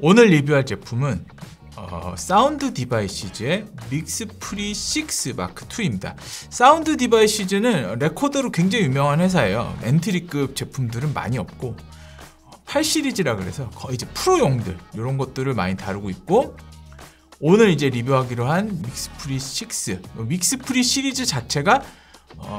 오늘 리뷰할 제품은 사운드 디바이시즈의 믹스프리 6 마크 2입니다. 사운드 디바이시즈는 레코더로 굉장히 유명한 회사예요. 엔트리급 제품들은 많이 없고 8 시리즈라 그래서 거의 이제 프로용들 이런 것들을 많이 다루고 있고, 오늘 이제 리뷰하기로 한 믹스프리 6, 믹스프리 시리즈 자체가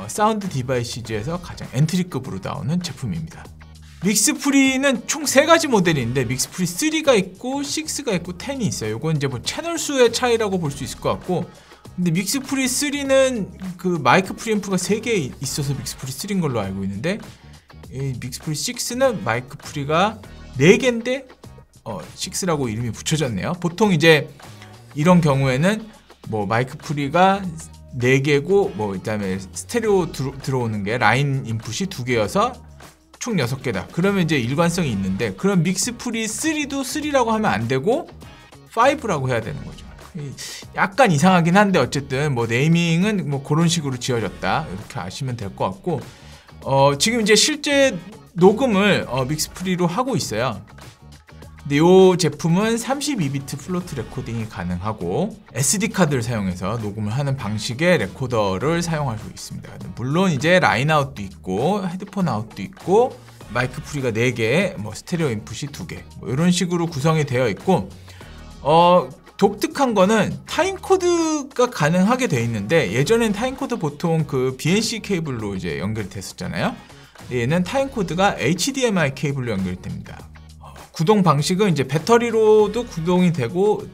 사운드 디바이시즈에서 가장 엔트리급으로 나오는 제품입니다. 믹스프리는 총 3가지 모델이 있는데 믹스프리 3가 있고 6가 있고 10이 있어요. 이건 이제 뭐 채널 수의 차이라고 볼 수 있을 것 같고, 근데 믹스프리 3는 그 마이크 프리앰프가 3개 있어서 믹스프리 3인 걸로 알고 있는데, 이 믹스프리 6는 마이크 프리가 4개인데 6라고 이름이 붙여졌네요. 보통 이제 이런 경우에는 뭐 마이크 프리가 4개고 뭐 그다음에 스테레오 들어오는 게 라인 인풋이 2개여서 총 6개다. 그러면 이제 일관성이 있는데, 그럼 믹스프리 3도 3라고 하면 안 되고 5라고 해야 되는 거죠. 약간 이상하긴 한데 어쨌든 뭐 네이밍은 뭐 그런 식으로 지어졌다, 이렇게 아시면 될 것 같고, 지금 이제 실제 녹음을 믹스프리로 하고 있어요. 근데 이 제품은 32비트 플로트 레코딩이 가능하고 SD카드를 사용해서 녹음을 하는 방식의 레코더를 사용할 수 있습니다. 물론 이제 라인 아웃도 있고 헤드폰 아웃도 있고 마이크 프리가 4개, 뭐 스테레오 인풋이 2개, 뭐 이런 식으로 구성이 되어 있고, 독특한 거는 타임코드가 가능하게 되어 있는데, 예전엔 타임코드 보통 그 BNC 케이블로 이제 연결이 됐었잖아요. 얘는 타임코드가 HDMI 케이블로 연결됩니다. 구동 방식은 이제 배터리로도 구동이 되고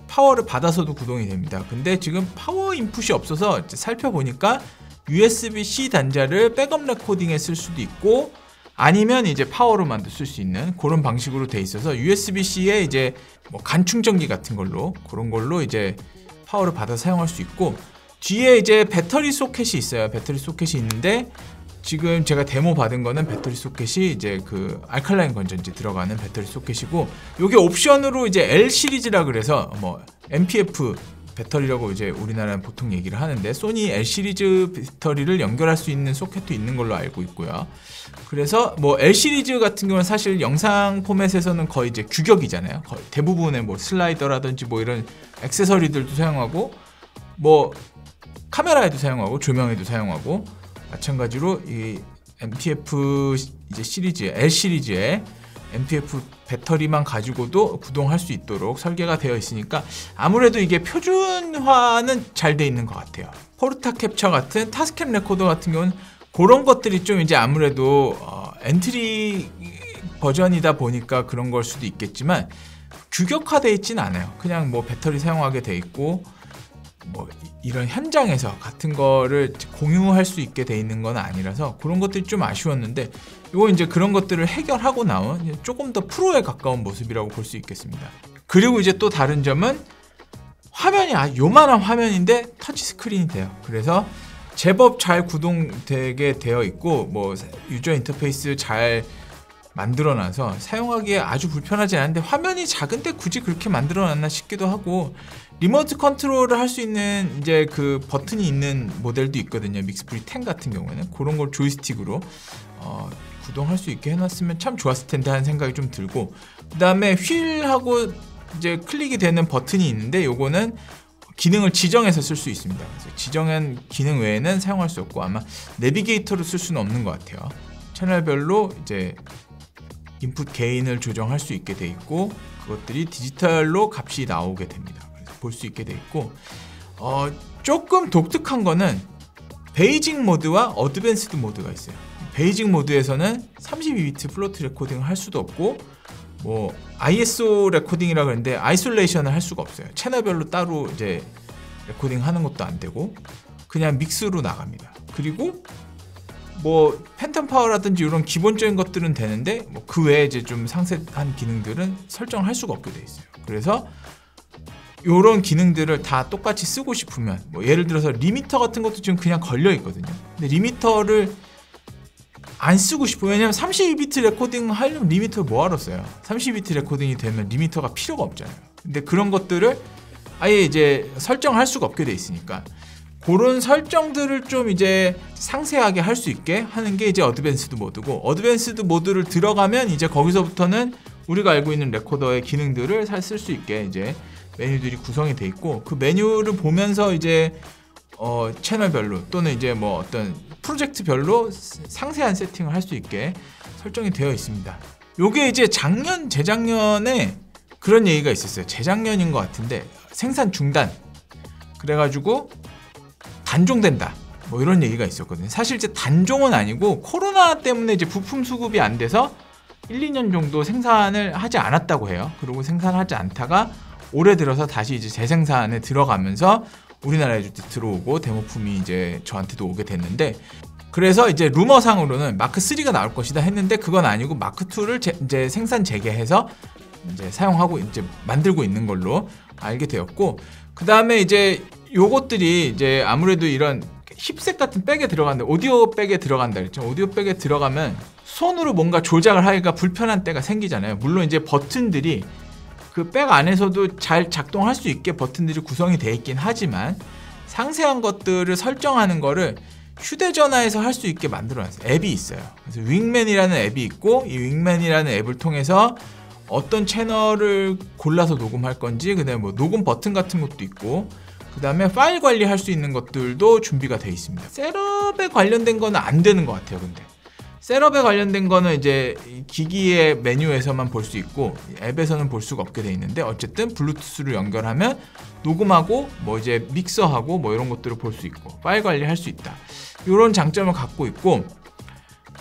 파워를 받아서도 구동이 됩니다. 근데 지금 파워 인풋이 없어서 살펴보니까 USB-C 단자를 백업 레코딩에 쓸 수도 있고, 아니면 이제 파워로만도 쓸 수 있는 그런 방식으로 돼 있어서 USB-C에 이제 뭐 간 충전기 같은 걸로, 그런 걸로 이제 파워를 받아 사용할 수 있고, 뒤에 이제 배터리 소켓이 있어요. 배터리 소켓이 있는데 지금 제가 데모 받은 거는 배터리 소켓이 이제 그 알칼라인 건전지 들어가는 배터리 소켓이고, 요게 옵션으로 이제 L 시리즈라 그래서 뭐 MPF 배터리라고 이제 우리나라는 보통 얘기를 하는데, 소니 L 시리즈 배터리를 연결할 수 있는 소켓도 있는 걸로 알고 있고요. 그래서 뭐 L 시리즈 같은 경우는 사실 영상 포맷에서는 거의 이제 규격이잖아요. 거의 대부분의 뭐 슬라이더라든지 뭐 이런 액세서리들도 사용하고, 뭐 카메라에도 사용하고 조명에도 사용하고, 마찬가지로 이 MPF 이제 시리즈, L 시리즈의 MPF 배터리만 가지고도 구동할 수 있도록 설계가 되어 있으니까 아무래도 이게 표준화는 잘 돼 있는 것 같아요. 포르타 캡처 같은 타스캠 레코더 같은 경우는 그런 것들이 좀 이제 아무래도 엔트리 버전이다 보니까 그런 걸 수도 있겠지만 규격화되어 있진 않아요. 그냥 뭐 배터리 사용하게 돼 있고, 뭐 이런 현장에서 같은 거를 공유할 수 있게 돼 있는 건 아니라서 그런 것들이 좀 아쉬웠는데, 이거 이제 그런 것들을 해결하고 나온 조금 더 프로에 가까운 모습이라고 볼 수 있겠습니다. 그리고 이제 또 다른 점은 화면이 요만한 화면인데 터치 스크린이 돼요. 그래서 제법 잘 구동되게 되어 있고, 뭐 유저 인터페이스 잘 만들어놔서 사용하기에 아주 불편하지 않은데, 화면이 작은데 굳이 그렇게 만들어놨나 싶기도 하고, 리모트 컨트롤을 할 수 있는 이제 그 버튼이 있는 모델도 있거든요. 믹스프리 10 같은 경우에는 그런 걸 조이스틱으로 구동할 수 있게 해놨으면 참 좋았을 텐데 하는 생각이 좀 들고, 그 다음에 휠하고 이제 클릭이 되는 버튼이 있는데, 요거는 기능을 지정해서 쓸 수 있습니다. 그래서 지정한 기능 외에는 사용할 수 없고, 아마 내비게이터로 쓸 수는 없는 것 같아요. 채널별로 이제 인풋 게인을 조정할 수 있게 돼 있고, 그것들이 디지털로 값이 나오게 됩니다. 그래서 볼 수 있게 돼 있고, 조금 독특한 거는 베이징 모드와 어드밴스드 모드가 있어요. 베이징 모드에서는 32비트 플로트 레코딩을 할 수도 없고, 뭐 ISO 레코딩이라 그러는데 아이솔레이션을 할 수가 없어요. 채널별로 따로 이제 레코딩 하는 것도 안 되고 그냥 믹스로 나갑니다. 그리고 뭐 팬텀 파워라든지 이런 기본적인 것들은 되는데, 뭐 그 외에 이제 좀 상세한 기능들은 설정할 수가 없게 돼 있어요. 그래서 이런 기능들을 다 똑같이 쓰고 싶으면, 뭐 예를 들어서 리미터 같은 것도 지금 그냥 걸려 있거든요. 근데 리미터를 안 쓰고 싶어요. 왜냐면 32비트 레코딩 하려면 리미터를 뭐하러 써요. 32비트 레코딩이 되면 리미터가 필요가 없잖아요. 근데 그런 것들을 아예 이제 설정할 수가 없게 돼 있으니까, 그런 설정들을 좀 이제 상세하게 할 수 있게 하는 게 이제 어드밴스드 모드고, 어드밴스드 모드를 들어가면 이제 거기서부터는 우리가 알고 있는 레코더의 기능들을 쓸 수 있게 이제 메뉴들이 구성이 돼 있고, 그 메뉴를 보면서 이제 채널별로 또는 이제 뭐 어떤 프로젝트별로 상세한 세팅을 할 수 있게 설정이 되어 있습니다. 요게 이제 재작년에 그런 얘기가 있었어요. 재작년인 것 같은데 생산 중단, 그래가지고 단종된다, 뭐 이런 얘기가 있었거든요. 사실 이제 단종은 아니고 코로나 때문에 이제 부품 수급이 안 돼서 1, 2년 정도 생산을 하지 않았다고 해요. 그리고 생산하지 않다가 올해 들어서 다시 이제 재생산에 들어가면서 우리나라에 들어오고 데모품이 이제 저한테도 오게 됐는데, 그래서 이제 루머상으로는 마크 3가 나올 것이다 했는데 그건 아니고 마크 2를 이제 생산 재개해서 이제 사용하고 이제 만들고 있는 걸로 알게 되었고, 그 다음에 이제 요것들이 이제 아무래도 이런 힙셋 같은 백에 들어간다, 오디오 백에 들어간다 그랬죠. 오디오 백에 들어가면 손으로 뭔가 조작을 하기가 불편한 때가 생기잖아요. 물론 이제 버튼들이 그 백 안에서도 잘 작동할 수 있게 버튼들이 구성이 되어 있긴 하지만 상세한 것들을 설정하는 거를 휴대전화에서 할 수 있게 만들어놨어요. 앱이 있어요. 그래서 윙맨이라는 앱이 있고, 이 윙맨이라는 앱을 통해서 어떤 채널을 골라서 녹음할 건지, 그 다음에 뭐 녹음 버튼 같은 것도 있고, 그 다음에 파일 관리할 수 있는 것들도 준비가 되어 있습니다. 셋업에 관련된 거는 안 되는 것 같아요. 근데 셋업에 관련된 거는 이제 기기의 메뉴에서만 볼 수 있고 앱에서는 볼 수가 없게 돼 있는데, 어쨌든 블루투스로 연결하면 녹음하고 뭐 이제 믹서하고 뭐 이런 것들을 볼 수 있고 파일 관리할 수 있다, 이런 장점을 갖고 있고,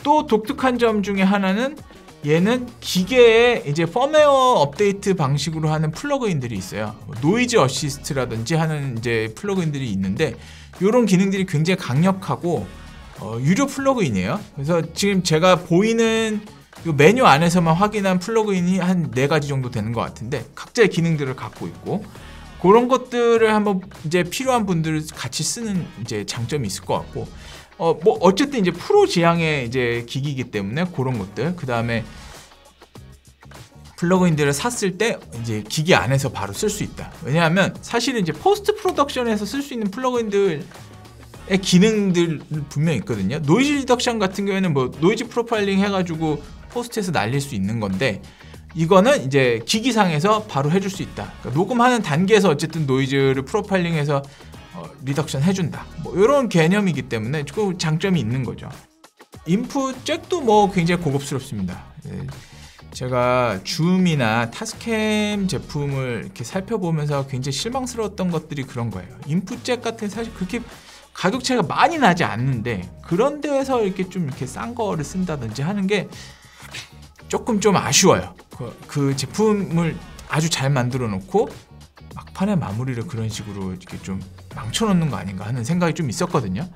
또 독특한 점 중에 하나는 얘는 기계에 이제 펌웨어 업데이트 방식으로 하는 플러그인들이 있어요. 노이즈 어시스트라든지 하는 이제 플러그인들이 있는데, 이런 기능들이 굉장히 강력하고 유료 플러그인이에요. 그래서 지금 제가 보이는 이 메뉴 안에서만 확인한 플러그인이 한 4가지 정도 되는 것 같은데, 각자의 기능들을 갖고 있고, 그런 것들을 한번 이제 필요한 분들 같이 쓰는 이제 장점이 있을 것 같고, 뭐 어쨌든 이제 프로 지향의 이제 기기이기 때문에 그런 것들, 그 다음에 플러그인들을 샀을 때 이제 기기 안에서 바로 쓸 수 있다. 왜냐하면 사실은 이제 포스트 프로덕션에서 쓸 수 있는 플러그인들 기능들 분명히 있거든요. 노이즈 리덕션 같은 경우에는 뭐 노이즈 프로파일링 해가지고 포스트에서 날릴 수 있는 건데, 이거는 이제 기기상에서 바로 해줄 수 있다. 그러니까 녹음하는 단계에서 어쨌든 노이즈를 프로파일링해서 리덕션 해준다, 뭐 이런 개념이기 때문에 그 장점이 있는 거죠. 인풋 잭도 뭐 굉장히 고급스럽습니다. 제가 줌이나 타스캠 제품을 이렇게 살펴보면서 굉장히 실망스러웠던 것들이 그런 거예요. 인풋 잭 같은 사실 그렇게 가격 차이가 많이 나지 않는데, 그런 데에서 이렇게 좀 이렇게 싼 거를 쓴다든지 하는 게 조금 좀 아쉬워요. 그 제품을 아주 잘 만들어 놓고 막판에 마무리를 그런 식으로 이렇게 좀 망쳐놓는 거 아닌가 하는 생각이 좀 있었거든요.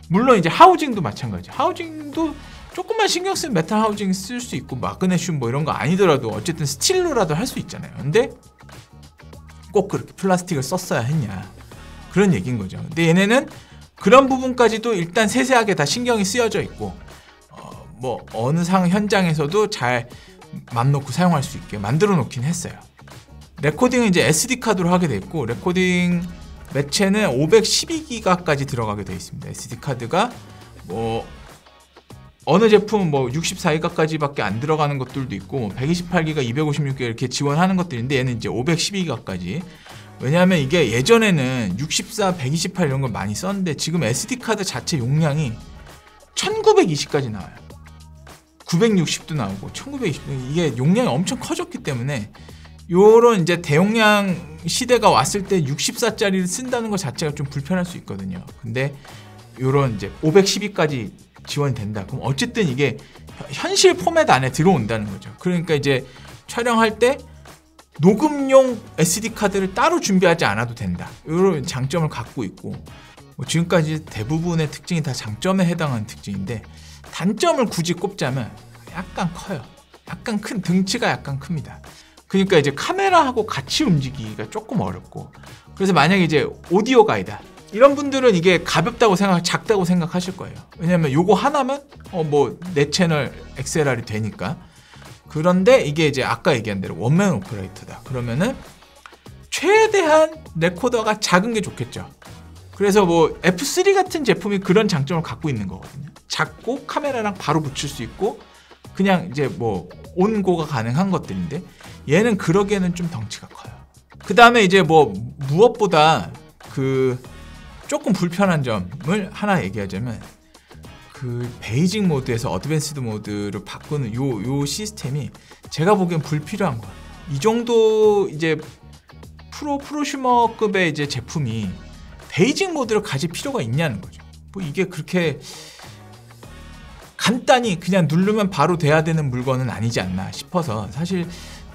물론 이제 하우징도 마찬가지죠. 하우징도 조금만 신경 쓰면 메탈 하우징 쓸 수 있고, 마그네슘 뭐 이런 거 아니더라도 어쨌든 스틸로라도 할 수 있잖아요. 근데 꼭 그렇게 플라스틱을 썼어야 했냐, 그런 얘기인 거죠. 근데 얘네는 그런 부분까지도 일단 세세하게 다 신경이 쓰여져 있고, 뭐 어느 현장에서도 잘 맘 놓고 사용할 수 있게 만들어 놓긴 했어요. 레코딩은 이제 SD 카드로 하게 돼 있고, 레코딩 매체는 512기가까지 들어가게 돼 있습니다. SD 카드가 뭐 어느 제품은 뭐 64기가까지밖에 안 들어가는 것들도 있고, 128기가, 256기가 이렇게 지원하는 것들인데, 얘는 이제 512기가까지. 왜냐하면 이게 예전에는 64, 128 이런 걸 많이 썼는데, 지금 SD 카드 자체 용량이 1920까지 나와요. 960도 나오고 1920, 이게 용량이 엄청 커졌기 때문에 요런 이제 대용량 시대가 왔을 때 64짜리를 쓴다는 것 자체가 좀 불편할 수 있거든요. 근데 요런 이제 512까지 지원이 된다. 그럼 어쨌든 이게 현실 포맷 안에 들어온다는 거죠. 그러니까 이제 촬영할 때 녹음용 SD 카드를 따로 준비하지 않아도 된다. 이런 장점을 갖고 있고, 뭐 지금까지 대부분의 특징이 다 장점에 해당하는 특징인데, 단점을 굳이 꼽자면 약간 커요. 약간 큰, 등치가 약간 큽니다. 그러니까 이제 카메라하고 같이 움직이기가 조금 어렵고, 그래서 만약에 이제 오디오 가이다 이런 분들은 이게 가볍다고 작다고 생각하실 거예요. 왜냐면 요거 하나면 뭐 4채널 XLR이 되니까. 그런데 이게 이제 아까 얘기한 대로 원맨 오퍼레이터다. 그러면은 최대한 레코더가 작은 게 좋겠죠. 그래서 뭐 F3 같은 제품이 그런 장점을 갖고 있는 거거든요. 작고 카메라랑 바로 붙일 수 있고, 그냥 이제 뭐 온고가 가능한 것들인데 얘는 그러기에는 좀 덩치가 커요. 그 다음에 이제 뭐 무엇보다 그 조금 불편한 점을 하나 얘기하자면 그 베이직 모드에서 어드밴스드 모드로 바꾸는 요 시스템이 제가 보기엔 불필요한 거예요. 이 정도 이제 프로슈머급의 이제 제품이 베이직 모드를 가질 필요가 있냐는 거죠. 뭐 이게 그렇게 간단히 그냥 누르면 바로 돼야 되는 물건은 아니지 않나 싶어서 사실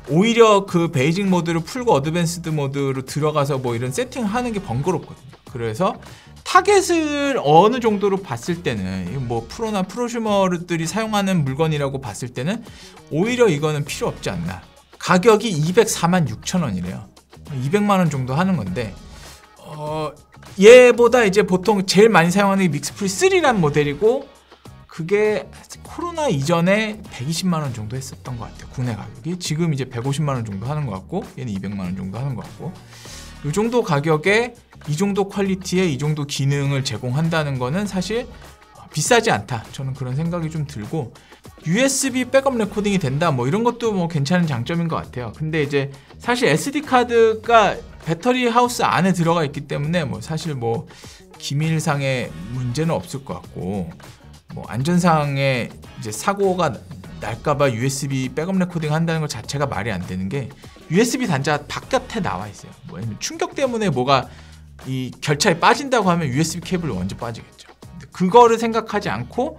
오히려 그 베이직 모드를 풀고 어드밴스드 모드로 들어가서 뭐 이런 세팅하는 게 번거롭거든요. 그래서 타겟을 어느 정도로 봤을 때는 뭐 프로나 프로슈머들이 사용하는 물건이라고 봤을 때는 오히려 이거는 필요 없지 않나. 가격이 246,000원이래요. 200만 원 정도 하는 건데 얘보다 이제 보통 제일 많이 사용하는 게 믹스프리 3라는 모델이고 그게 코로나 이전에 120만 원 정도 했었던 것 같아요. 국내 가격이. 지금 이제 150만 원 정도 하는 것 같고 얘는 200만 원 정도 하는 것 같고 이 정도 가격에 이 정도 퀄리티에 이 정도 기능을 제공한다는 거는 사실 비싸지 않다. 저는 그런 생각이 좀 들고 USB 백업 레코딩이 된다 뭐 이런 것도 뭐 괜찮은 장점인 것 같아요. 근데 이제 사실 SD 카드가 배터리 하우스 안에 들어가 있기 때문에 뭐 사실 뭐 기밀상의 문제는 없을 것 같고 뭐 안전상의 이제 사고가 날까봐 USB 백업 레코딩 한다는 것 자체가 말이 안 되는 게 USB 단자가 바깥에 나와 있어요. 뭐 아니면 충격 때문에 뭐가 이 결차에 빠진다고 하면 USB 케이블이 먼저 빠지겠죠. 그거를 생각하지 않고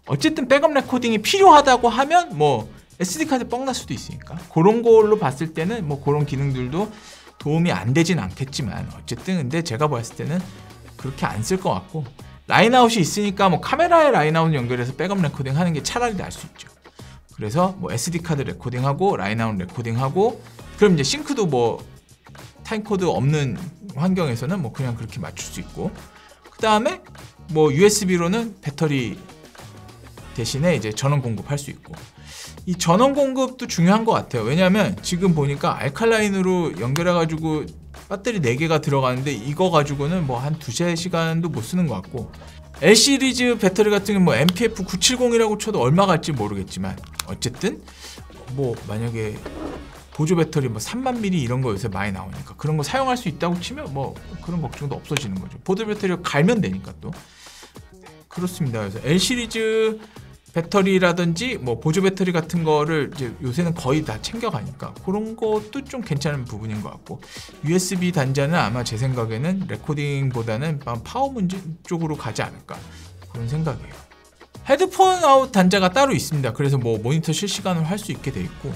어쨌든 백업 레코딩이 필요하다고 하면 뭐 SD 카드 뻥 날 수도 있으니까 그런 걸로 봤을 때는 뭐 그런 기능들도 도움이 안 되진 않겠지만 어쨌든 근데 제가 봤을 때는 그렇게 안 쓸 것 같고 라인아웃이 있으니까 뭐 카메라에 라인아웃 연결해서 백업 레코딩 하는 게 차라리 나을 수 있죠. 그래서 뭐 SD 카드 레코딩하고 라인아웃 레코딩하고 그럼 이제 싱크도 뭐 타임코드 없는 환경에서는 뭐 그냥 그렇게 맞출 수 있고 그 다음에 뭐 USB로는 배터리 대신에 이제 전원 공급할 수 있고 이 전원 공급도 중요한 것 같아요. 왜냐하면 지금 보니까 알칼라인으로 연결해가지고 배터리 4개가 들어가는데 이거 가지고는 뭐 한 2-3시간도 못 쓰는 것 같고 L 시리즈 배터리 같은 경우는 뭐 MPF 970이라고 쳐도 얼마 갈지 모르겠지만 어쨌든 뭐 만약에 보조 배터리 뭐 3만 mAh 이런 거 요새 많이 나오니까 그런 거 사용할 수 있다고 치면 뭐 그런 걱정도 없어지는 거죠. 보조 배터리를 갈면 되니까 또 그렇습니다. 그래서 L 시리즈 배터리라든지 뭐 보조 배터리 같은 거를 이제 요새는 거의 다 챙겨가니까 그런 것도 좀 괜찮은 부분인 것 같고 USB 단자는 아마 제 생각에는 레코딩보다는 파워 문제 쪽으로 가지 않을까 그런 생각이에요. 헤드폰 아웃 단자가 따로 있습니다. 그래서 뭐 모니터 실시간으로 할 수 있게 돼 있고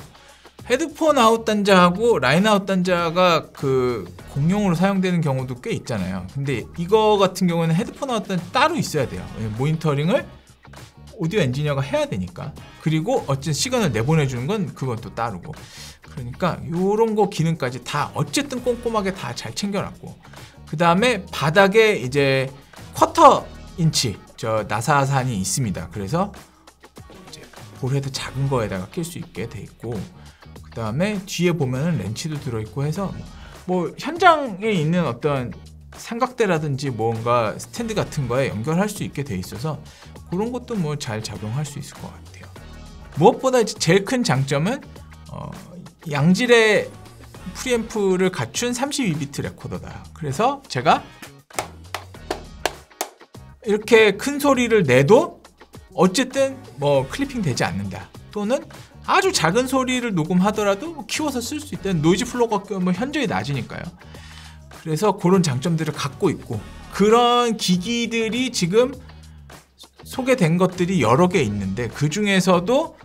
헤드폰 아웃 단자하고 라인 아웃 단자가 그 공용으로 사용되는 경우도 꽤 있잖아요. 근데 이거 같은 경우는 헤드폰 아웃 단자 따로 있어야 돼요. 모니터링을 오디오 엔지니어가 해야 되니까. 그리고 어쨌든 시간을 내보내주는 건 그것도 따르고. 그러니까 요런 거 기능까지 다 어쨌든 꼼꼼하게 다 잘 챙겨놨고 그 다음에 바닥에 이제 쿼터 인치 저 나사산이 있습니다. 그래서 이제 볼헤드 작은 거에다가 낄 수 있게 돼 있고 그 다음에 뒤에 보면은 렌치도 들어있고 해서 뭐 현장에 있는 어떤 삼각대라든지 뭔가 스탠드 같은 거에 연결할 수 있게 돼 있어서 그런 것도 뭐 잘 작용할 수 있을 것 같아요. 무엇보다 제일 큰 장점은 양질의 프리앰프를 갖춘 32비트 레코더다. 그래서 제가 이렇게 큰 소리를 내도 어쨌든 뭐 클리핑 되지 않는다. 또는 아주 작은 소리를 녹음하더라도 키워서 쓸 수 있다는 노이즈 플로우가 뭐 현저히 낮으니까요. 그래서 그런 장점들을 갖고 있고 그런 기기들이 지금 소개된 것들이 여러 개 있는데 그 중에서도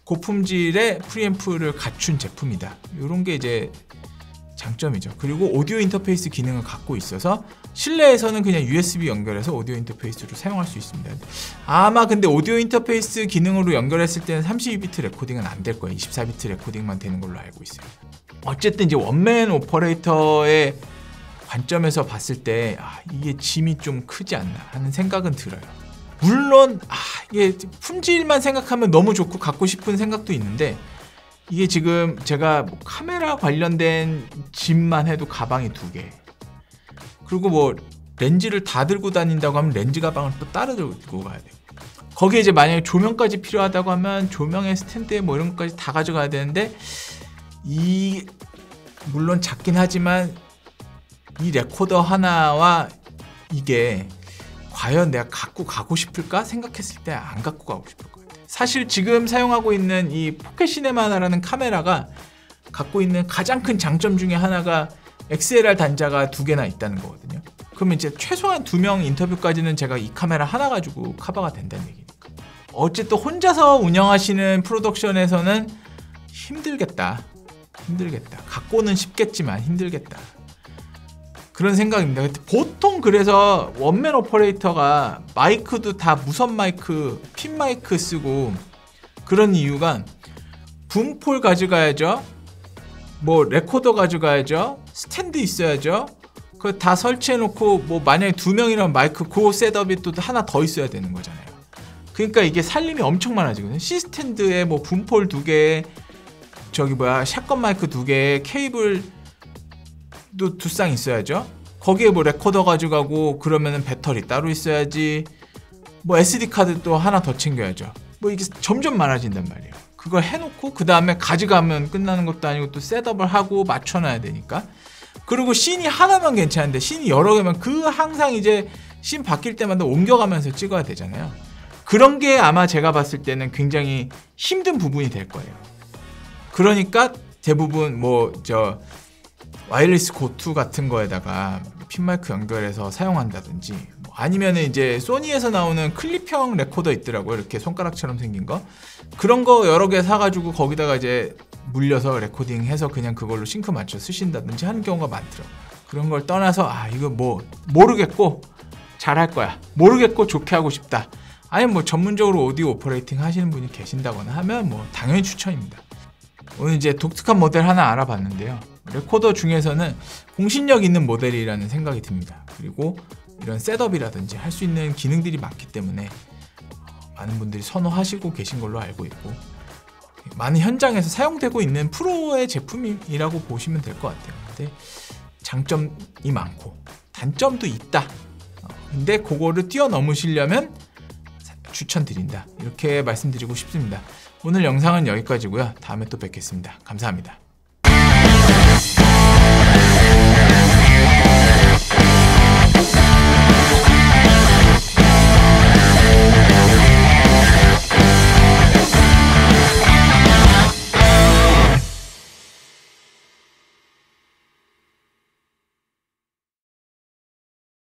고품질의 프리앰프를 갖춘 제품이다. 이런 게 이제 장점이죠. 그리고 오디오 인터페이스 기능을 갖고 있어서 실내에서는 그냥 USB 연결해서 오디오 인터페이스로 사용할 수 있습니다. 아마 근데 오디오 인터페이스 기능으로 연결했을 때는 32비트 레코딩은 안 될 거예요. 24비트 레코딩만 되는 걸로 알고 있어요. 어쨌든 이제 원맨 오퍼레이터의 관점에서 봤을 때 이게 짐이 좀 크지 않나 하는 생각은 들어요. 물론 이게 품질만 생각하면 너무 좋고 갖고 싶은 생각도 있는데 이게 지금 제가 뭐 카메라 관련된 짐만 해도 가방이 2개 그리고 뭐 렌즈를 다 들고 다닌다고 하면 렌즈 가방을 또 따로 들고 가야 돼요. 거기에 이제 만약에 조명까지 필요하다고 하면 조명에 스탠드에 뭐 이런 것까지 다 가져가야 되는데, 이 물론 작긴 하지만 이 레코더 하나와 이게 과연 내가 갖고 가고 싶을까 생각했을 때 안 갖고 가고 싶을 것 같아요. 사실 지금 사용하고 있는 이 포켓 시네마라는 카메라가 갖고 있는 가장 큰 장점 중에 하나가 XLR 단자가 2개나 있다는 거거든요. 그러면 이제 최소한 2명 인터뷰까지는 제가 이 카메라 하나 가지고 커버가 된다는 얘기니까. 어쨌든 혼자서 운영하시는 프로덕션에서는 힘들겠다. 갖고는 쉽겠지만 힘들겠다. 그런 생각입니다. 보통 그래서 원맨 오퍼레이터가 마이크도 다 무선 마이크, 핀 마이크 쓰고 그런 이유가 붐폴 가져가야죠. 뭐 레코더 가져가야죠. 스탠드 있어야죠. 그거 다 설치해놓고 뭐 만약에 2명이라면 마이크 그 셋업이 또 하나 더 있어야 되는 거잖아요. 그러니까 이게 살림이 엄청 많아지거든요. C스탠드에 뭐 붐폴 2개, 샷건 마이크 2개, 케이블도 2쌍 있어야죠. 거기에 뭐 레코더 가져가고 그러면은 배터리 따로 있어야지. 뭐 SD 카드 또 하나 더 챙겨야죠. 뭐 이게 점점 많아진단 말이에요. 그걸 해놓고 그 다음에 가져가면 끝나는 것도 아니고 또 셋업을 하고 맞춰놔야 되니까. 그리고 씬이 하나면 괜찮은데 씬이 여러 개면 항상 이제 씬 바뀔 때마다 옮겨가면서 찍어야 되잖아요. 그런 게 아마 제가 봤을 때는 굉장히 힘든 부분이 될 거예요. 그러니까 대부분 와이어리스 고2 같은 거에다가 핀마이크 연결해서 사용한다든지, 아니면은 이제 소니에서 나오는 클립형 레코더 있더라고요. 이렇게 손가락처럼 생긴 거. 그런 거 여러 개 사가지고 거기다가 이제 물려서 레코딩해서 그냥 그걸로 싱크 맞춰 쓰신다든지 하는 경우가 많더라고요. 그런 걸 떠나서 이거 모르겠고 잘할 거야, 모르겠고 좋게 하고 싶다, 아니면 전문적으로 오디오 오퍼레이팅 하시는 분이 계신다거나 하면 당연히 추천입니다. 오늘 이제 독특한 모델 하나 알아봤는데요. 레코더 중에서는 공신력 있는 모델이라는 생각이 듭니다. 그리고 이런 셋업이라든지 할 수 있는 기능들이 많기 때문에 많은 분들이 선호하시고 계신 걸로 알고 있고, 많은 현장에서 사용되고 있는 프로의 제품이라고 보시면 될 것 같아요. 근데 장점이 많고 단점도 있다. 근데 그거를 뛰어넘으시려면 추천드린다. 이렇게 말씀드리고 싶습니다. 오늘 영상은 여기까지고요. 다음에 또 뵙겠습니다. 감사합니다.